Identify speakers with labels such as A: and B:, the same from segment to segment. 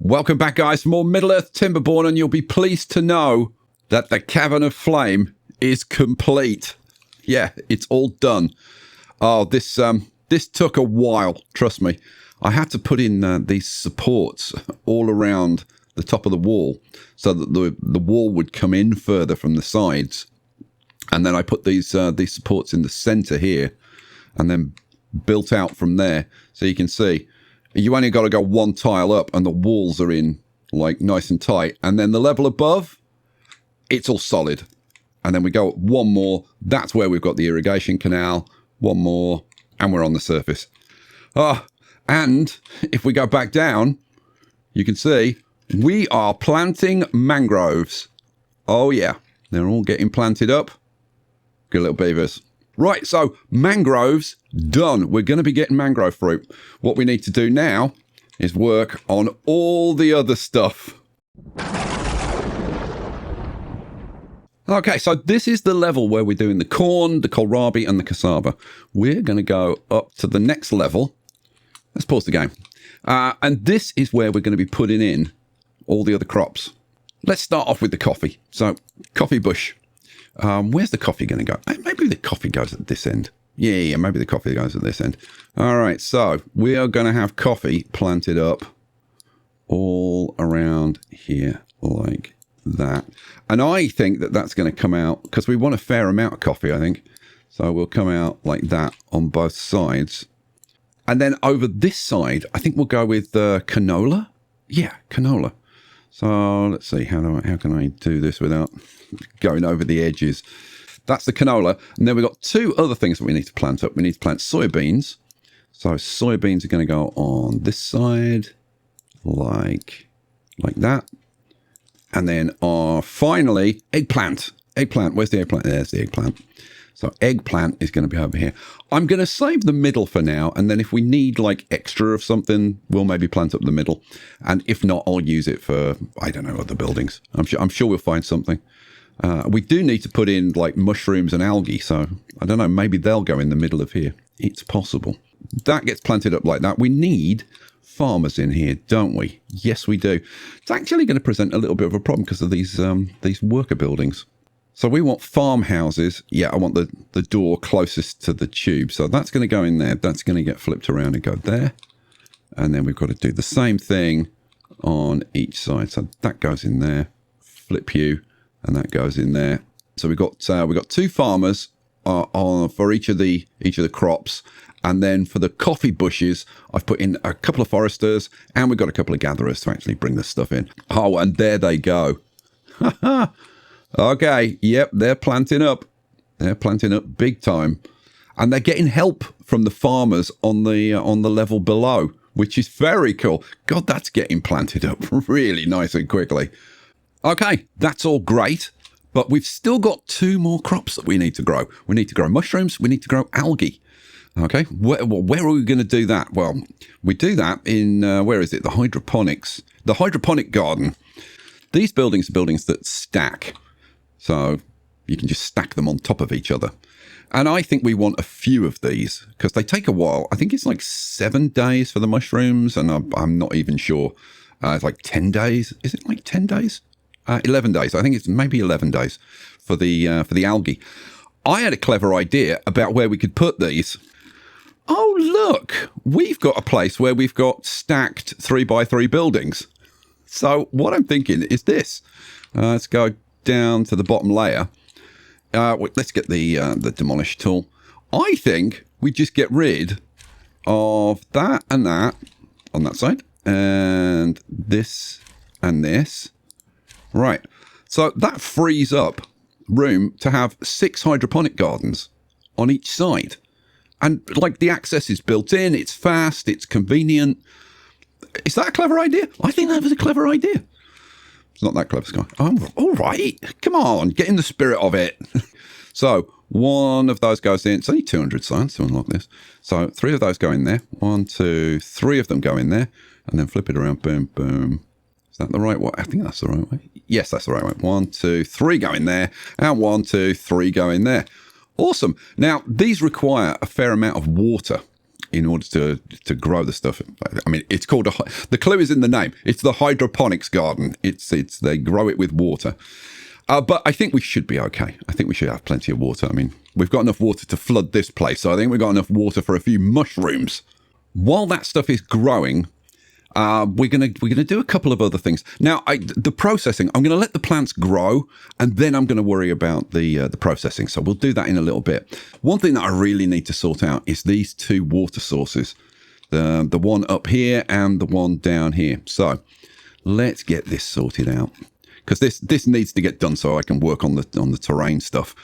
A: Welcome back, guys, for more Middle-earth Timberborn, and you'll be pleased to know that the Cavern of Flame is complete. Yeah, it's all done. Oh, this took a while, trust me. I had to put in these supports all around the top of the wall so that the wall would come in further from the sides. And then I put these supports in the center here and then built out from there. So you can see you only got to go one tile up and the walls are in like nice and tight. And then the level above, it's all solid. And then we go one more. That's where we've got the irrigation canal. One more and we're on the surface. And if we go back down, you can see we are planting mangroves. Oh yeah, they're all getting planted up. Good little beavers. Right, so mangroves, done. We're going to be getting mangrove fruit. What we need to do now is work on all the other stuff. Okay, so this is the level where we're doing the corn, the kohlrabi, and the cassava. We're going to go up to the next level. Let's pause the game. And this is where we're going to be putting in all the other crops. Let's start off with the coffee. So, coffee bush. Where's the coffee going to go? Maybe the coffee goes at this end. Yeah, maybe the coffee goes at this end. All right, so we are going to have coffee planted up all around here like that. And I think that that's going to come out, because we want a fair amount of coffee, I think. So we'll come out like that on both sides. And then over this side, I think we'll go with canola. Yeah, canola. So let's see, how can I do this without going over the edges? That's the canola. And then we've got two other things that we need to plant up. We need to plant soybeans. So soybeans are going to go on this side, like that. And then finally, eggplant. Eggplant, where's the eggplant? There's the eggplant. So eggplant is going to be over here. I'm going to save the middle for now. And then if we need like extra of something, we'll maybe plant up the middle. And if not, I'll use it for, I don't know, other buildings. I'm sure we'll find something. We do need to put in like mushrooms and algae. So I don't know, maybe they'll go in the middle of here. It's possible. That gets planted up like that. We need farmers in here, don't we? Yes, we do. It's actually going to present a little bit of a problem because of these worker buildings. So we want farmhouses. Yeah, I want the door closest to the tube. So that's going to go in there. That's going to get flipped around and go there. And then we've got to do the same thing on each side. So that goes in there. Flip you, and that goes in there. So we've got two farmers for each of the crops. And then for the coffee bushes, I've put in a couple of foresters, and we've got a couple of gatherers to actually bring this stuff in. Oh, and there they go. Okay, yep, they're planting up. They're planting up big time. And they're getting help from the farmers on the level below, which is very cool. God, that's getting planted up really nice and quickly. Okay, that's all great. But we've still got two more crops that we need to grow. We need to grow mushrooms. We need to grow algae. Okay, where are we going to do that? Well, we do that in, where is it? The hydroponics. The hydroponic garden. These buildings are buildings that stack. So you can just stack them on top of each other. And I think we want a few of these because they take a while. I think it's like 7 days for the mushrooms, and I'm not even sure. It's like 10 days. Is it like 10 days? 11 days. I think it's maybe 11 days for the algae. I had a clever idea about where we could put these. Oh, look, we've got a place where we've got stacked 3x3 buildings. So what I'm thinking is this. Let's go down to the bottom layer. Let's get the demolish tool. I think we just get rid of that and that on that side, and this and this. Right. So that frees up room to have 6 hydroponic gardens on each side. And like the access is built in, it's fast, it's convenient. Is that a clever idea? I think that was a clever idea. It's not that clever, Sky. Oh, all right. Come on, get in the spirit of it. So one of those goes in. It's only 200 science to unlock this. So 3 of those go in there. 1, 2, 3 of them go in there. And then flip it around. Boom, boom. Is that the right way? I think that's the right way. Yes, that's the right way. 1, 2, 3 go in there. And 1, 2, 3 go in there. Awesome. Now, these require a fair amount of water in order to grow the stuff. I mean, it's called the clue is in the name. It's the hydroponics garden. It's they grow it with water. But I think we should be okay. I think we should have plenty of water. I mean, we've got enough water to flood this place, so I think we've got enough water for a few mushrooms. While that stuff is growing, we're gonna do a couple of other things. Now, the processing, I'm gonna let the plants grow, and then I'm gonna worry about the processing. So we'll do that in a little bit. One thing that I really need to sort out is these two water sources, the one up here and the one down here. So let's get this sorted out, because this needs to get done so I can work on the terrain stuff.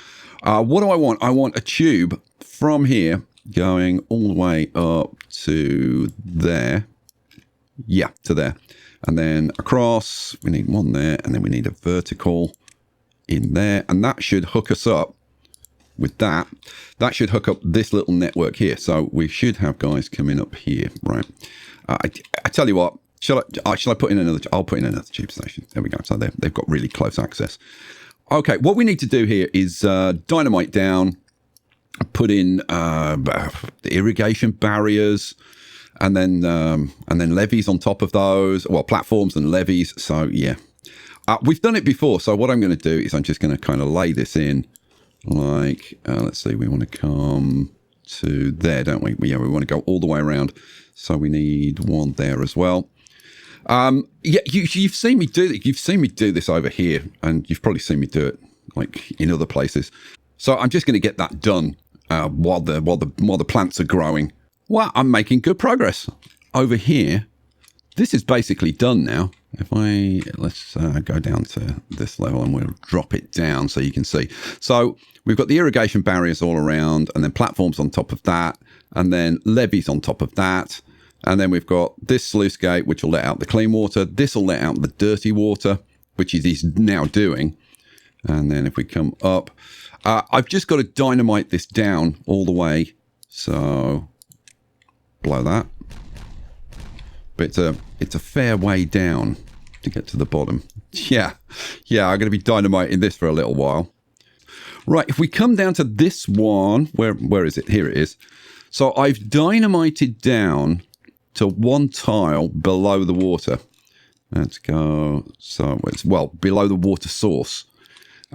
A: What do I want? I want a tube from here going all the way up to there. Yeah, to there. And then across, we need one there, and then we need a vertical in there. And that should hook us up with that. That should hook up this little network here. So we should have guys coming up here, right? I tell you what, shall I put in another? I'll put in another tube station. There we go. So they've got really close access. Okay, what we need to do here is dynamite down, put in the irrigation barriers, and then levees on top of those. Well, platforms and levees. So yeah, we've done it before. So what I'm going to do is I'm just going to kind of lay this in, like let's see, we want to come to there, don't we? Yeah, we want to go all the way around. So we need one there as well. Yeah, you've seen me do that. You've seen me do this over here, and you've probably seen me do it like in other places. So I'm just going to get that done while the plants are growing. Well, I'm making good progress over here. This is basically done now. If let's go down to this level and we'll drop it down so you can see. So we've got the irrigation barriers all around, and then platforms on top of that, and then levees on top of that. And then we've got this sluice gate, which will let out the clean water. This will let out the dirty water, which it is now doing. And then if we come up, I've just got to dynamite this down all the way. So blow that. But it's a fair way down to get to the bottom. Yeah, I'm going to be dynamiting this for a little while. Right, if we come down to this one, where is it? Here it is. So I've dynamited down to one tile below the water. Let's go. So it's below the water source,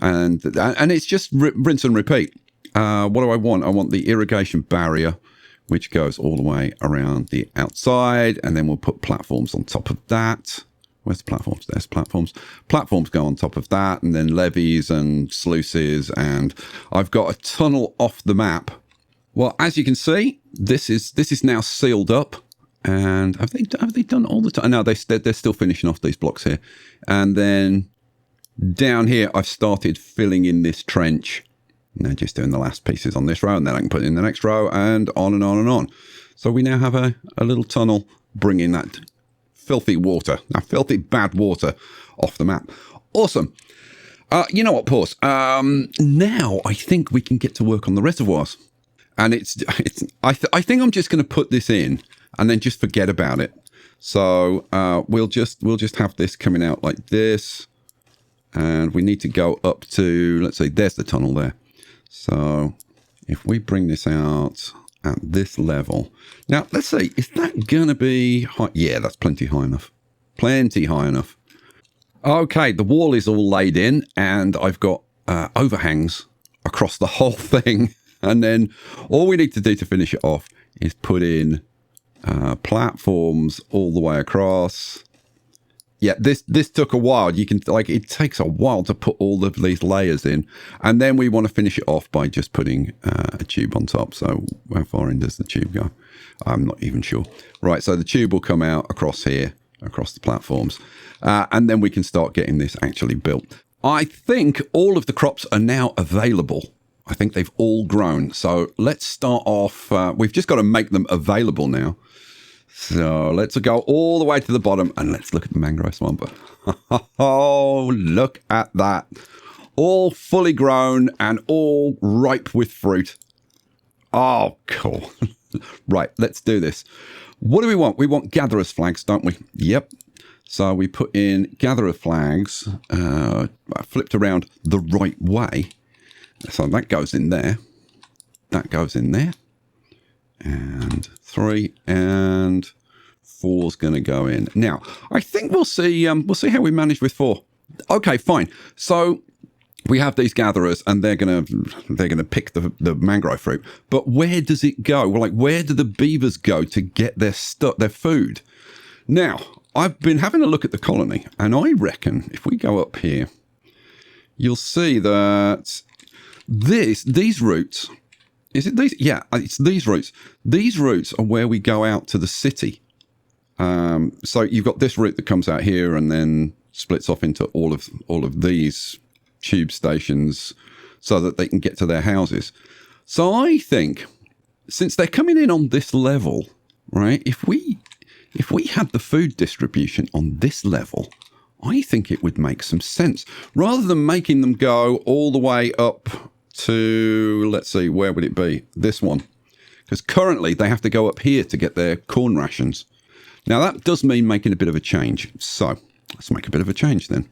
A: and it's just rinse and repeat. What do I want? I want the irrigation barrier, which goes all the way around the outside, and then we'll put platforms on top of that. Where's the platforms? There's platforms. Platforms go on top of that, and then levees and sluices, and I've got a tunnel off the map. Well, as you can see, this is now sealed up. And have they done all the time? No, they're still finishing off these blocks here. And then down here, I've started filling in this trench. And they're just doing the last pieces on this row, and then I can put in the next row, and on and on and on. So we now have a little tunnel bringing that filthy bad water off the map. Awesome. You know what, Pause? Now I think we can get to work on the reservoirs. And I think I'm just going to put this in and then just forget about it. So we'll just have this coming out like this, and we need to go up to, let's say, there's the tunnel there. So if we bring this out at this level, now let's say, is that gonna be high? Yeah, that's plenty high enough. Plenty high enough. Okay, the wall is all laid in, and I've got overhangs across the whole thing. And then all we need to do to finish it off is put in platforms all the way across. Yeah, this took a while. You can, it takes a while to put all of these layers in. And then we want to finish it off by just putting a tube on top. So how far in does the tube go? I'm not even sure. Right, so the tube will come out across here, across the platforms. And then we can start getting this actually built. I think all of the crops are now available. I think they've all grown. So let's start off. We've just got to make them available now. So let's go all the way to the bottom and let's look at the mangrove swamp. Oh, look at that. All fully grown and all ripe with fruit. Oh, cool. Right, let's do this. What do we want? We want gatherer's flags, don't we? Yep. So we put in gatherer flags, flipped around the right way. So that goes in there. That goes in there. and 3, and 4's going to go in. Now, I think we'll see how we manage with 4. Okay, fine. So we have these gatherers, and they're gonna pick the mangrove fruit. But where does it go? Well, like, where do the beavers go to get their food? Now, I've been having a look at the colony, and I reckon if we go up here, you'll see that these routes. Is it these? Yeah, it's these routes. These routes are where we go out to the city. So you've got this route that comes out here and then splits off into all of these tube stations so that they can get to their houses. So I think, since they're coming in on this level, right, if we had the food distribution on this level, I think it would make some sense. Rather than making them go all the way up to, let's see, where would it be? This one. Because currently they have to go up here to get their corn rations. Now, that does mean making a bit of a change. So let's make a bit of a change then.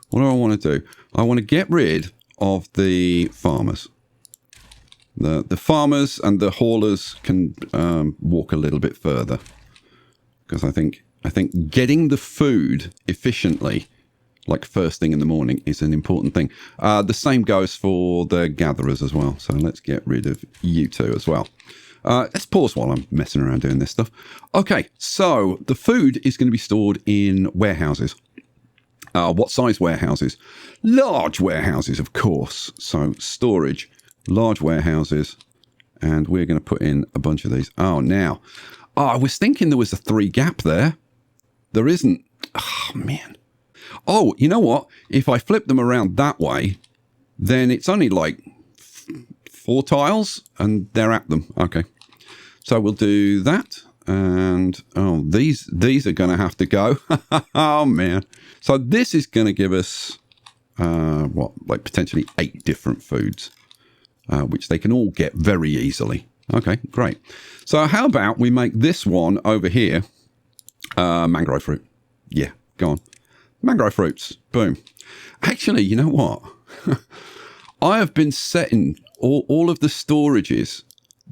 A: What do I want to do? I want to get rid of the farmers. The farmers and the haulers can walk a little bit further. Because I think getting the food efficiently, like first thing in the morning, is an important thing. The same goes for the gatherers as well. So let's get rid of you two as well. Let's pause while I'm messing around doing this stuff. Okay, so the food is going to be stored in warehouses. What size warehouses? Large warehouses, of course. So storage, large warehouses, and we're going to put in a bunch of these. Now, I was thinking there was a 3 gap there. There isn't. Oh, man. Oh, you know what? If I flip them around that way, then it's only like 4 tiles, and they're at them. Okay. So we'll do that. And, these are going to have to go. Oh, man. So this is going to give us, potentially 8 different foods, which they can all get very easily. Okay, great. So how about we make this one over here mangrove fruit? Yeah, go on. Mangrove fruits. Boom. Actually, you know what? I have been setting all of the storages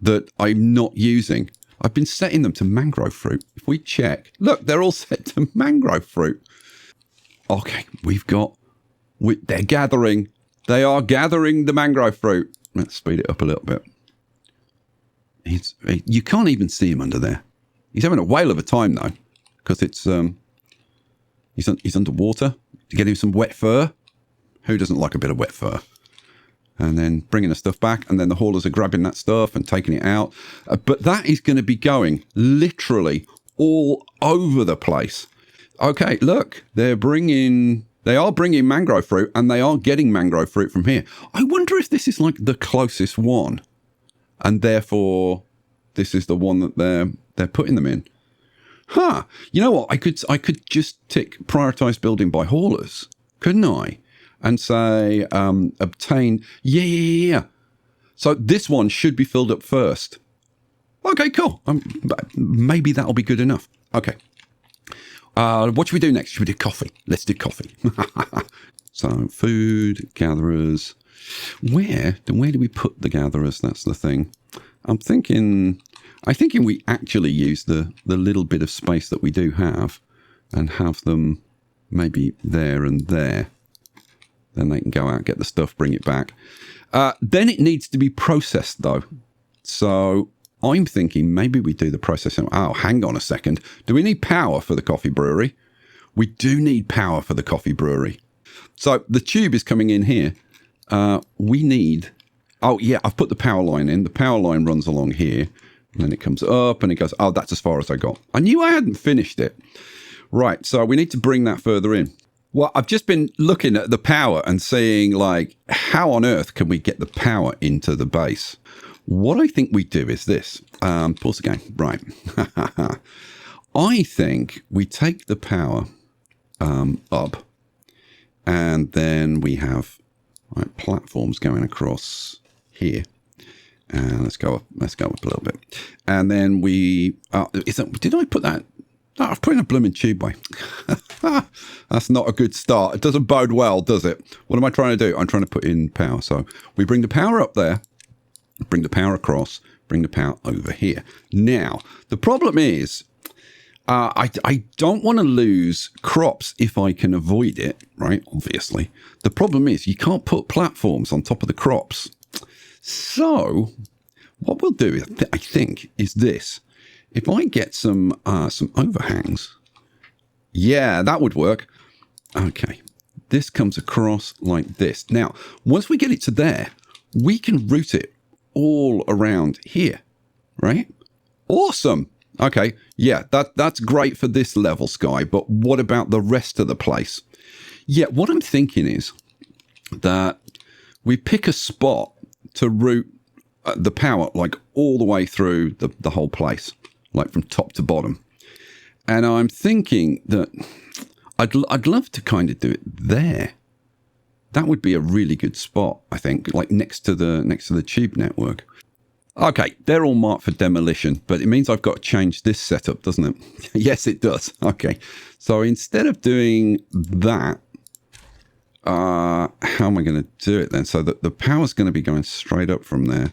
A: that I'm not using. I've been setting them to mangrove fruit. If we check, look, they're all set to mangrove fruit. Okay, they're gathering. They are gathering the mangrove fruit. Let's speed it up a little bit. You can't even see him under there. He's having a whale of a time though, because it's he's underwater. To get him some wet fur. Who doesn't like a bit of wet fur? And then bringing the stuff back, and then the haulers are grabbing that stuff and taking it out. But that is going to be going literally all over the place. Okay, look, they are bringing mangrove fruit, and they are getting mangrove fruit from here. I wonder if this is like the closest one, and therefore this is the one that they're putting them in. Huh? You know what? I could just tick prioritize building by haulers, couldn't I? And say obtain. Yeah. So this one should be filled up first. Okay, cool. Maybe that'll be good enough. Okay. What should we do next? Should we do coffee? Let's do coffee. So food, gatherers. Where do we put the gatherers? That's the thing. I'm thinking we actually use the little bit of space that we do have and have them maybe there and there. Then they can go out, get the stuff, bring it back. Then it needs to be processed, though. So I'm thinking maybe we do the processing. Oh, hang on a second. Do we need power for the coffee brewery? We do need power for the coffee brewery. So the tube is coming in here. We need... Oh, yeah, I've put the power line in. The power line runs along here. And then it comes up and it goes... Oh, that's as far as I got. I knew I hadn't finished it. Right, so we need to bring that further in. Well, I've just been looking at the power and seeing, like, how on earth can we get the power into the base? What I think we do is this. Pause the game. Right. I think we take the power up, and then we have platforms going across here. And let's go up a little bit. And then we... did I put that... No, I've put in a blooming tubeway. That's not a good start. It doesn't bode well, does it? What am I trying to do? I'm trying to put in power. So we bring the power up there, bring the power across, bring the power over here. Now, the problem is, I don't want to lose crops if I can avoid it, right? Obviously. The problem is you can't put platforms on top of the crops. So what we'll do, I think, is this. If I get some overhangs, yeah, that would work. Okay, this comes across like this. Now, once we get it to there, we can route it all around here, right? Awesome. Okay, yeah, that's great for this level, Sky, but what about the rest of the place? Yeah, what I'm thinking is that we pick a spot to route the power like all the way through the whole place, like from top to bottom. And I'm thinking that I'd love to kind of do it there. That would be a really good spot, I think, like next to the tube network. Okay, they're all marked for demolition, but it means I've got to change this setup, doesn't it? Yes, it does. Okay, so instead of doing that, how am I going to do it then? So that the power's going to be going straight up from there.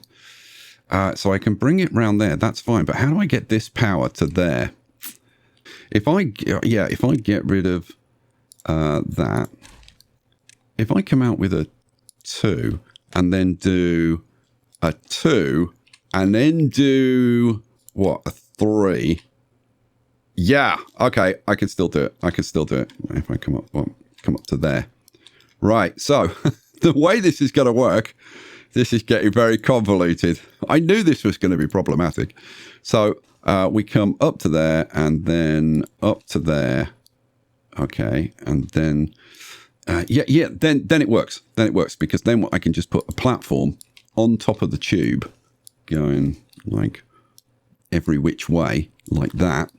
A: So I can bring it round there. That's fine. But how do I get this power to there? If I get rid of that, if I come out with a 2 and then do a 2 and then do what, a 3? Yeah, okay, I can still do it. I can still do it if I come up to there. Right, so the way this is going to work, this is getting very convoluted. I knew this was going to be problematic. So we come up to there and then up to there. Okay, and then, then it works. Then it works because then I can just put a platform on top of the tube going like every which way like that.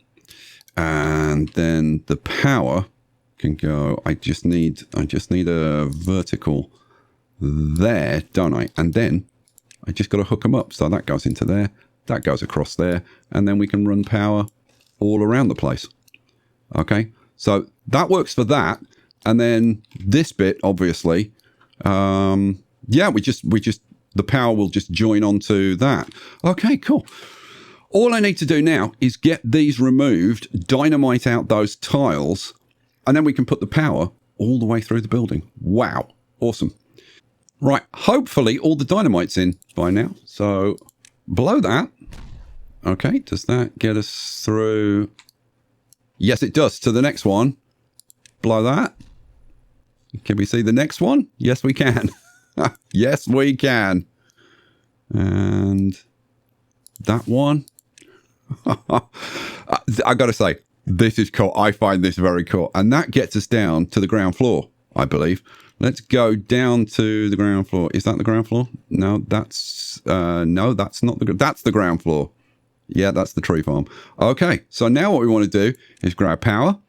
A: And then the power can go, I just need a vertical there, don't I? And then I just got to hook them up. So that goes into there, that goes across there, and then we can run power all around the place. Okay, so that works for that. And then this bit, obviously, yeah, we just the power will just join onto that. Okay, cool. All I need to do now is get these removed, dynamite out those tiles, and then we can put the power all the way through the building. Wow, awesome. Right, hopefully all the dynamite's in by now. So below that, okay, does that get us through? Yes, it does. To the next one. Below that. Can we see the next one? Yes, we can. Yes, we can. And that one. I got to say, this is cool. I find this very cool. And that gets us down to the ground floor, I believe. Let's go down to the ground floor. Is that the ground floor? No, that's not that's the ground floor. Yeah, that's the tree farm. Okay, so now what we want to do is grab power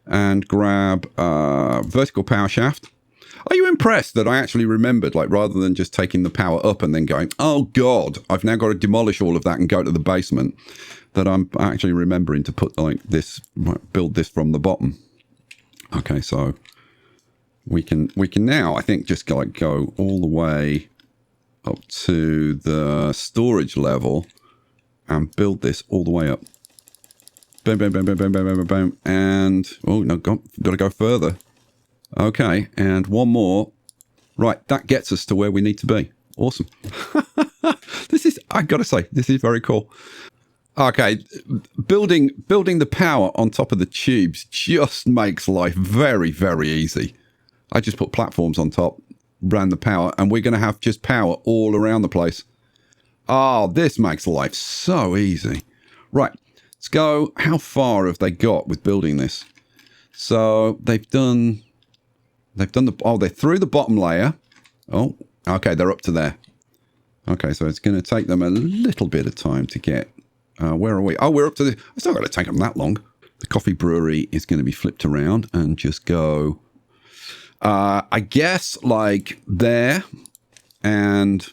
A: and grab vertical power shaft. Are you impressed that I actually remembered, like, rather than just taking the power up and then going, oh God, I've now got to demolish all of that and go to the basement, that I'm actually remembering to put like this, build this from the bottom. Okay, so we can now, I think, just like go all the way up to the storage level and build this all the way up. Bam, bam, bam, bam, bam, bam, bam, bam. And, oh, no, got to go further. Okay, and one more. Right, that gets us to where we need to be. Awesome. This is, I got to say, this is very cool. Okay, building the power on top of the tubes just makes life very, very easy. I just put platforms on top, ran the power, and we're going to have just power all around the place. Oh, this makes life so easy. Right, let's go. How far have they got with building this? So they've done they're through the bottom layer. Oh, okay, they're up to there. Okay, so it's going to take them a little bit of time to get, where are we? Oh, we're up to it's not going to take them that long. The coffee brewery is going to be flipped around and just go, I guess, like there, and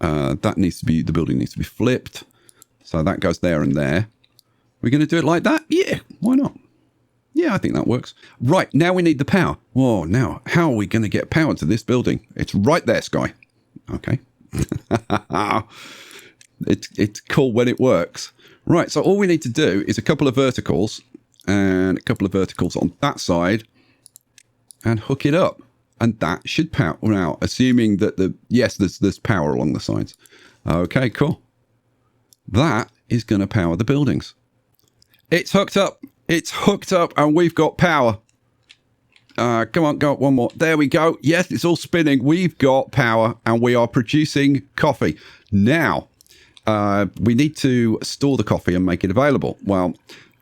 A: that needs to be, the building needs to be flipped. So that goes there and there. We're going to do it like that? Yeah, why not? Yeah, I think that works. Right, now we need the power. Whoa, now, how are we going to get power to this building? It's right there, Sky. Okay. It's cool when it works. Right, so all we need to do is a couple of verticals and a couple of verticals on that side and hook it up. And that should power now, assuming that there's power along the sides. Okay, cool. That is going to power the buildings. It's hooked up. It's hooked up and we've got power. Come on, go up one more. There we go. Yes, it's all spinning. We've got power and we are producing coffee. Now, we need to store the coffee and make it available. Well,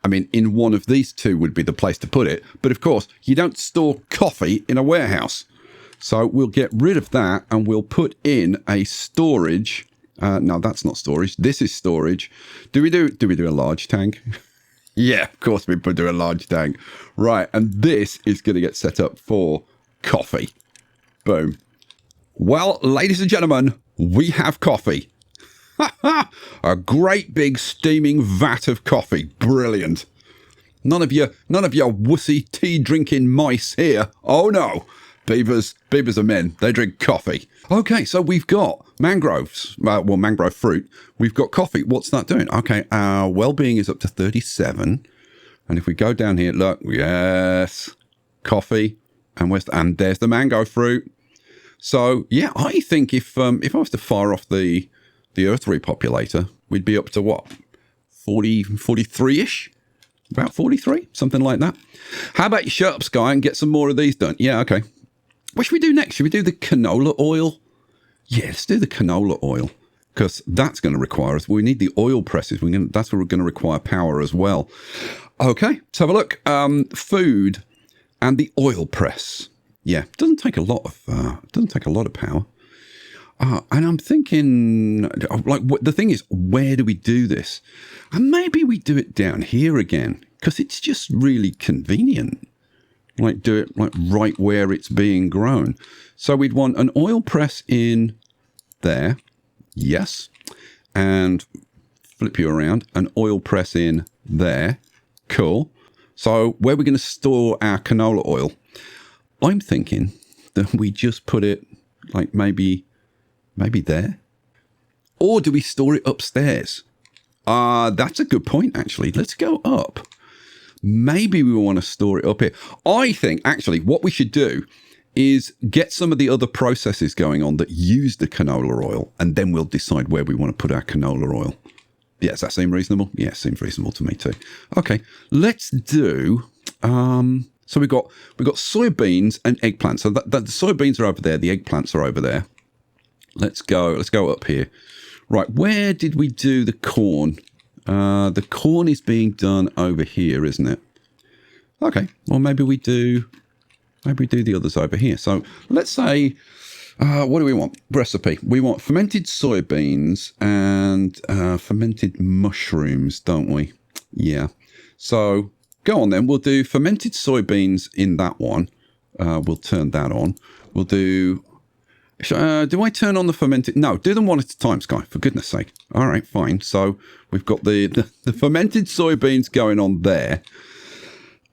A: I mean, in one of these two would be the place to put it. But of course, you don't store coffee in a warehouse. So we'll get rid of that and we'll put in a storage. No, that's not storage. This is storage. Do we do a large tank? Yeah, of course we do a large tank. Right, and this is going to get set up for coffee. Boom. Well, ladies and gentlemen, we have coffee. A great big steaming vat of coffee. Brilliant. None of your wussy tea drinking mice here. Oh no. Beavers are men. They drink coffee. Okay, so we've got mangroves. Well, mangrove fruit. We've got coffee. What's that doing? Okay, our well-being is up to 37. And if we go down here, look, yes, coffee. And there's the mango fruit. So, yeah, I think if I was to fire off the Earth repopulator, we'd be up to what? 43-ish? About 43? Something like that. How about you shut up, Sky, and get some more of these done? Yeah, okay. What should we do next? Should we do the canola oil? Yeah, let's do the canola oil because that's going to require us. We need the oil presses. That's where we're going to require power as well. Okay, let's have a look. Food and the oil press. Yeah, doesn't take a lot of power. And I'm thinking, the thing is, where do we do this? And maybe we do it down here again because it's just really convenient. Like do it like right where it's being grown. So we'd want an oil press in there. Yes. And flip you around. An oil press in there. Cool. So where we're going to store our canola oil, I'm thinking that we just put it like maybe there. Or do we store it upstairs? That's a good point, actually. Let's go up. Maybe we want to store it up here. I think, actually, what we should do is get some of the other processes going on that use the canola oil, and then we'll decide where we want to put our canola oil. Yeah, does that seem reasonable? Yeah, seems reasonable to me too. Okay, let's do... so we've got soybeans and eggplants. So the soybeans are over there. The eggplants are over there. Let's go up here. Right, where did we do the corn? The corn is being done over here, isn't it? Okay, well maybe we do the others over here. So let's say, what do we want? Recipe. We want fermented soybeans and fermented mushrooms, don't we? Yeah. So go on then. We'll do fermented soybeans in that one. We'll turn that on. We'll do... do I turn on the fermented? No, do them one at a time, Sky, for goodness sake. All right, fine. So we've got the fermented soybeans going on there.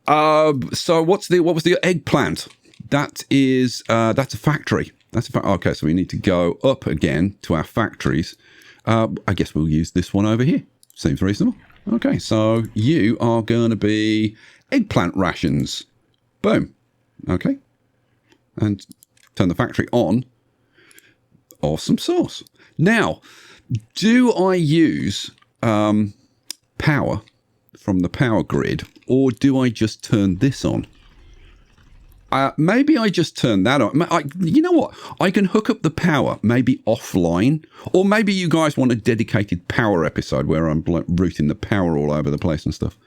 A: So what was the eggplant? That's a factory. Okay, so we need to go up again to our factories. I guess we'll use this one over here. Seems reasonable. Okay, so you are going to be eggplant rations. Boom. Okay. And turn the factory on. Awesome sauce. Now, do I use power from the power grid, or do I just turn this on? Maybe I just turn that on. You know what? I can hook up the power, maybe offline, or maybe you guys want a dedicated power episode where I'm like routing the power all over the place and stuff.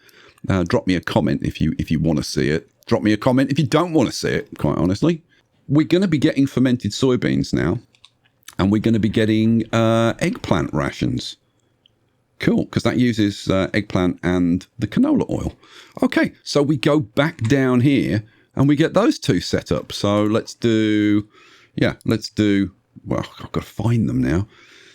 A: Drop me a comment if you want to see it. Drop me a comment if you don't want to see it, quite honestly. We're going to be getting fermented soybeans now. And we're going to be getting eggplant rations. Cool, because that uses eggplant and the canola oil. Okay, so we go back down here and we get those two set up. So let's do... Well, I've got to find them now.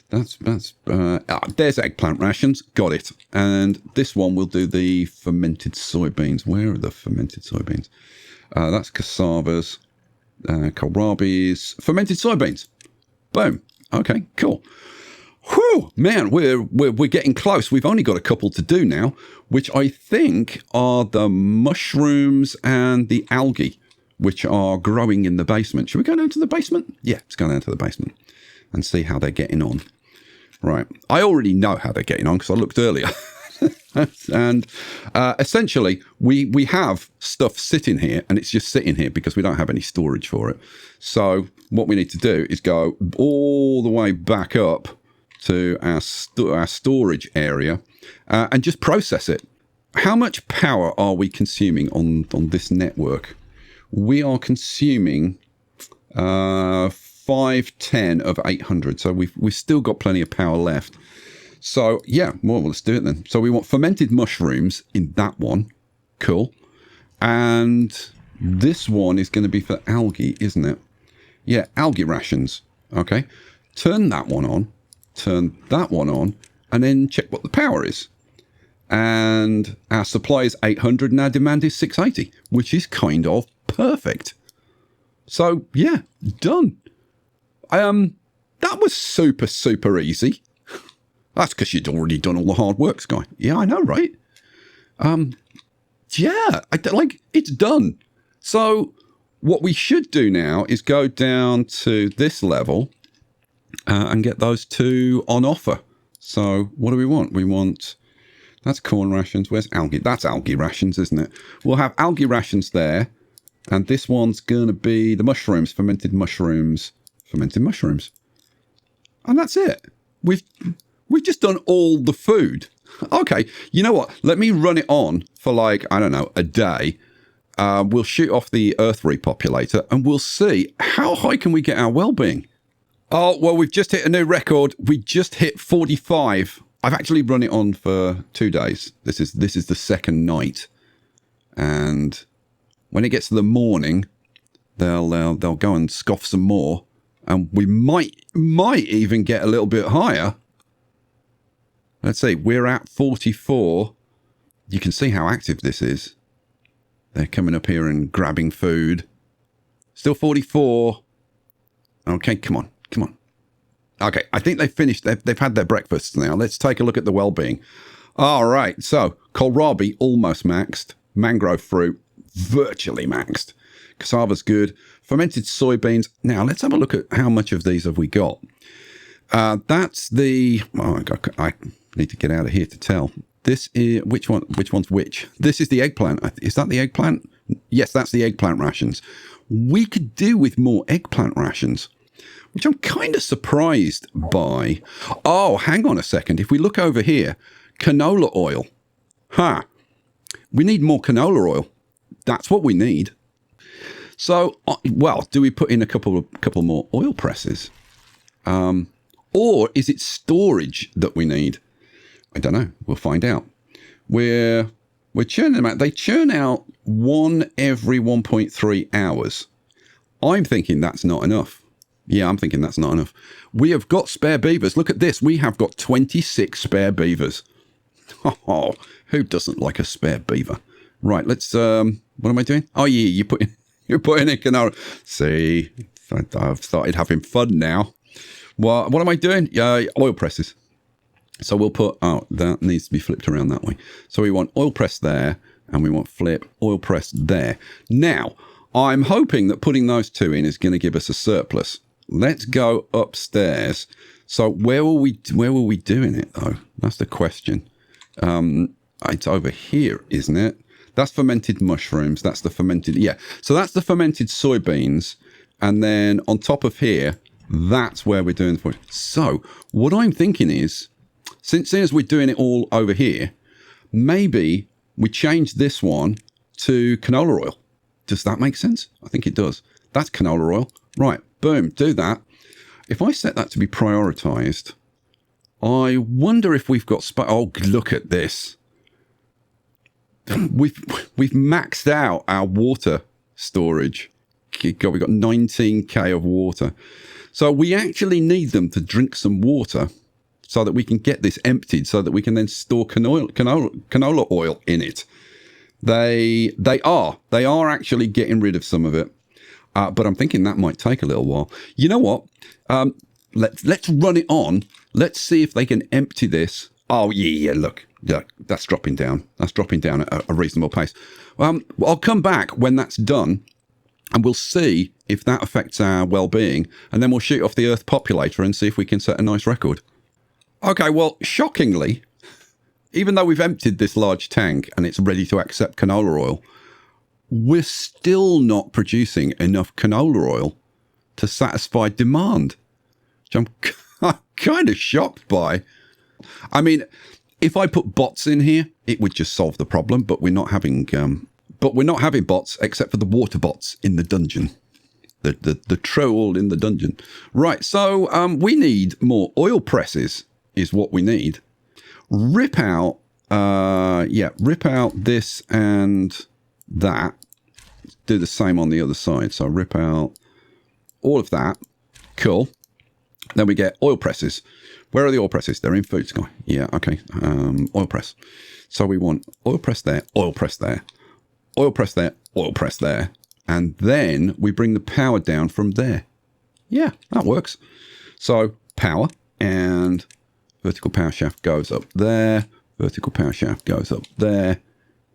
A: There's eggplant rations. Got it. And this one will do the fermented soybeans. Where are the fermented soybeans? That's cassavas, kohlrabi's, fermented soybeans. Boom. Okay, cool. Whew, man, we're getting close. We've only got a couple to do now, which I think are the mushrooms and the algae, which are growing in the basement. Should we go down to the basement? Yeah, let's go down to the basement and see how they're getting on. Right. I already know how they're getting on because I looked earlier. And essentially, we have stuff sitting here, and it's just sitting here because we don't have any storage for it. So what we need to do is go all the way back up to our storage area and just process it. How much power are we consuming on this network? We are consuming 510 of 800, so we've still got plenty of power left. So yeah, well, let's do it then. So we want fermented mushrooms in that one. Cool. And this one is going to be for algae, isn't it? Yeah, algae rations. Okay. Turn that one on. Turn that one on. And then check what the power is. And our supply is 800 and our demand is 680, which is kind of perfect. So yeah, done. That was super, super easy. That's because you'd already done all the hard work, Sky. Yeah, I know, right? Yeah, it's done. So what we should do now is go down to this level and get those two on offer. So what do we want? We want, that's corn rations. Where's algae? That's algae rations, isn't it? We'll have algae rations there. And this one's going to be the mushrooms, fermented mushrooms. And that's it. We've just done all the food. Okay, you know what? Let me run it on for like, I don't know, a day. We'll shoot off the Earth repopulator and we'll see how high can we get our well-being. Oh, well, we've just hit a new record. We just hit 45. I've actually run it on for 2 days. This is the second night. And when it gets to the morning, they'll go and scoff some more. And we might even get a little bit higher. Let's see, we're at 44. You can see how active this is. They're coming up here and grabbing food. Still 44. Okay, come on. Okay, I think they've finished. They've had their breakfasts now. Let's take a look at the well-being. All right, so kohlrabi almost maxed. Mangrove fruit virtually maxed. Cassava's good. Fermented soybeans. Now, let's have a look at how much of these have we got. That's the... Oh, I need to get out of here to tell. This is... Which one's which? This is the eggplant. Is that the eggplant? Yes, that's the eggplant rations. We could do with more eggplant rations, which I'm kind of surprised by. Oh, hang on a second. If we look over here, canola oil. We need more canola oil. That's what we need. So, well, do we put in a couple more oil presses? Or is it storage that we need? I don't know. We'll find out. We're churning them out. They churn out one every 1.3 hours. I'm thinking that's not enough. Yeah, I'm thinking that's not enough. We have got spare beavers. Look at this. We have got 26 spare beavers. Oh, who doesn't like a spare beaver? Right, let's... what am I doing? Oh, yeah, you're putting in canola. See, I've started having fun now. What am I doing? Oil presses. So we'll put... Oh, that needs to be flipped around that way. So we want oil press there, and we want flip oil press there. Now, I'm hoping that putting those two in is going to give us a surplus. Let's go upstairs. So where were we doing it, though? That's the question. It's over here, isn't it? That's fermented mushrooms. That's the fermented... Yeah, so that's the fermented soybeans. And then on top of here, that's where we're doing the... So what I'm thinking is, since we're doing it all over here, maybe we change this one to canola oil. Does that make sense? I think it does. That's canola oil. Right, boom, do that. If I set that to be prioritized, I wonder if we've got... Oh, look at this. We've maxed out our water storage. God, we've got 19k of water. So we actually need them to drink some water so that we can get this emptied, so that we can then store canola oil in it. They are actually getting rid of some of it. But I'm thinking that might take a little while. You know what? let's run it on. Let's see if they can empty this. Oh, yeah, look, that's dropping down. That's dropping down at a reasonable pace. I'll come back when that's done, and we'll see if that affects our well-being, and then we'll shoot off the Earth populator and see if we can set a nice record. Okay, well, shockingly, even though we've emptied this large tank and it's ready to accept canola oil, we're still not producing enough canola oil to satisfy demand, which I'm kind of shocked by. I mean, if I put bots in here, it would just solve the problem, but we're not having bots except for the water bots in the dungeon. The troll in the dungeon. Right, so we need more oil presses is what we need. Rip out this and that. Do the same on the other side. So rip out all of that. Cool. Then we get oil presses. Where are the oil presses? They're in Food Sky. Yeah, okay. Oil press. So we want oil press there, oil press there, oil press there, oil press there. And then we bring the power down from there. Yeah, that works. So power and vertical power shaft goes up there. Vertical power shaft goes up there.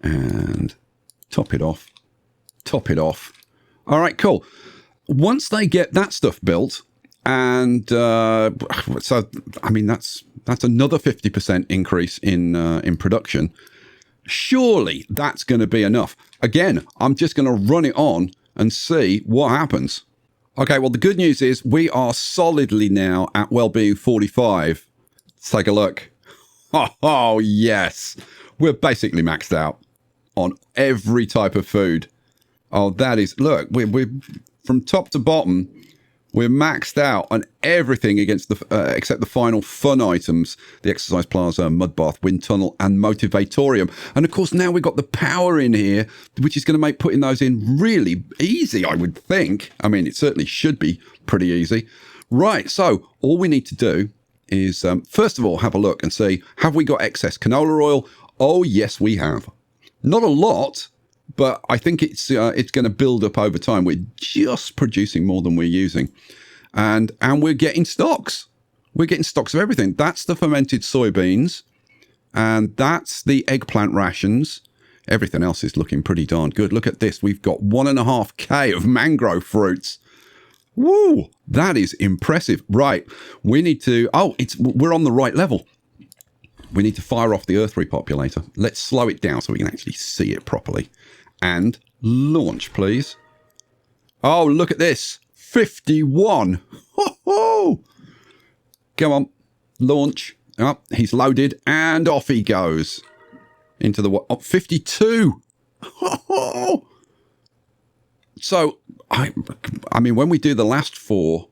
A: And top it off. Top it off. All right, cool. Once they get that stuff built, and so I mean that's another 50% increase in production. Surely that's going to be enough. Again, I'm just going to run it on and see what happens. Okay, well the good news is we are solidly now at well-being 45. Let's take a look. Oh yes, we're basically maxed out on every type of food. Oh, that is, look, we're from top to bottom, we're maxed out on everything against except the final fun items, the exercise plaza, mud bath, wind tunnel, and motivatorium. And of course, now we've got the power in here, which is going to make putting those in really easy, I would think. I mean, it certainly should be pretty easy. Right, so all we need to do is, first of all, have a look and see, have we got excess canola oil? Oh, yes, we have. Not a lot, but I think it's going to build up over time. We're just producing more than we're using. And we're getting stocks. We're getting stocks of everything. That's the fermented soybeans. And that's the eggplant rations. Everything else is looking pretty darn good. Look at this. We've got 1.5K of mangrove fruits. Woo! That is impressive. Right. We need to... Oh, we're on the right level. We need to fire off the Earth repopulator. Let's slow it down so we can actually see it properly. And launch, please. Oh, look at this. 51. Ho-ho! Come on. Launch. Oh, he's loaded. And off he goes. Into the... Oh, 52. Ho-ho! So, I mean, when we do the last four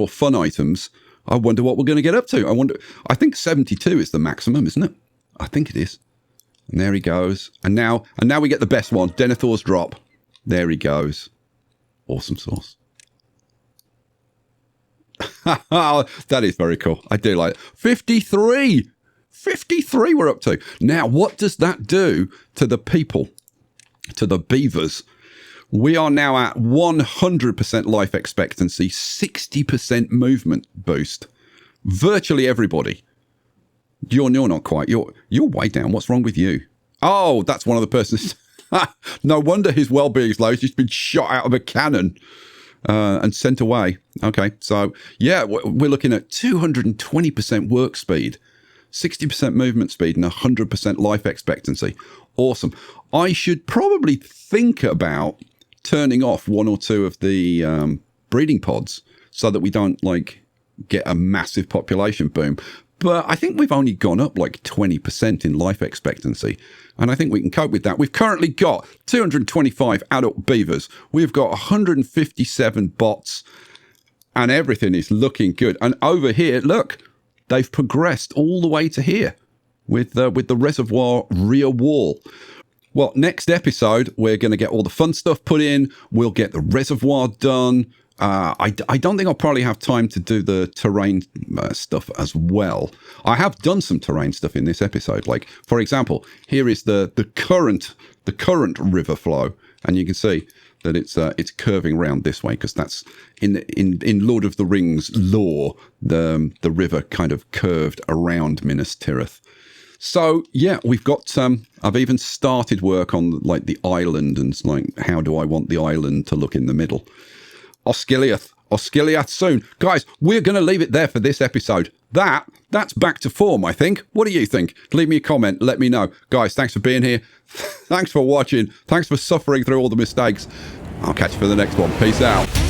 A: fun items, I wonder what we're going to get up to. I think 72 is the maximum, isn't it? I think it is. And there he goes. And now we get the best one, Denethor's drop. There he goes. Awesome sauce. That is very cool. I do like it. 53. 53 we're up to. Now, what does that do to the people, to the beavers? We are now at 100% life expectancy, 60% movement boost. Virtually everybody. You're not quite. You're way down. What's wrong with you? Oh, that's one of the persons. No wonder his well-being is low. He's just been shot out of a cannon and sent away. Okay, so yeah, we're looking at 220% work speed, 60% movement speed, and 100% life expectancy. Awesome. I should probably think about turning off one or two of the breeding pods so that we don't get a massive population boom. But I think we've only gone up 20% in life expectancy. And I think we can cope with that. We've currently got 225 adult beavers. We've got 157 bots. And everything is looking good. And over here, look, they've progressed all the way to here with the reservoir rear wall. Well, next episode, we're going to get all the fun stuff put in. We'll get the reservoir done. I don't think I'll probably have time to do the terrain stuff as well. I have done some terrain stuff in this episode. For example, here is the current river flow. And you can see that it's curving round this way, because that's in Lord of the Rings lore, the river kind of curved around Minas Tirith. So yeah, we've got I've even started work on like the island, and like, how do I want the island to look in the middle? Osgiliath soon. Guys, we're going to leave it there for this episode. That's back to form, I think. What do you think? Leave me a comment. Let me know. Guys, thanks for being here. Thanks for watching. Thanks for suffering through all the mistakes. I'll catch you for the next one. Peace out.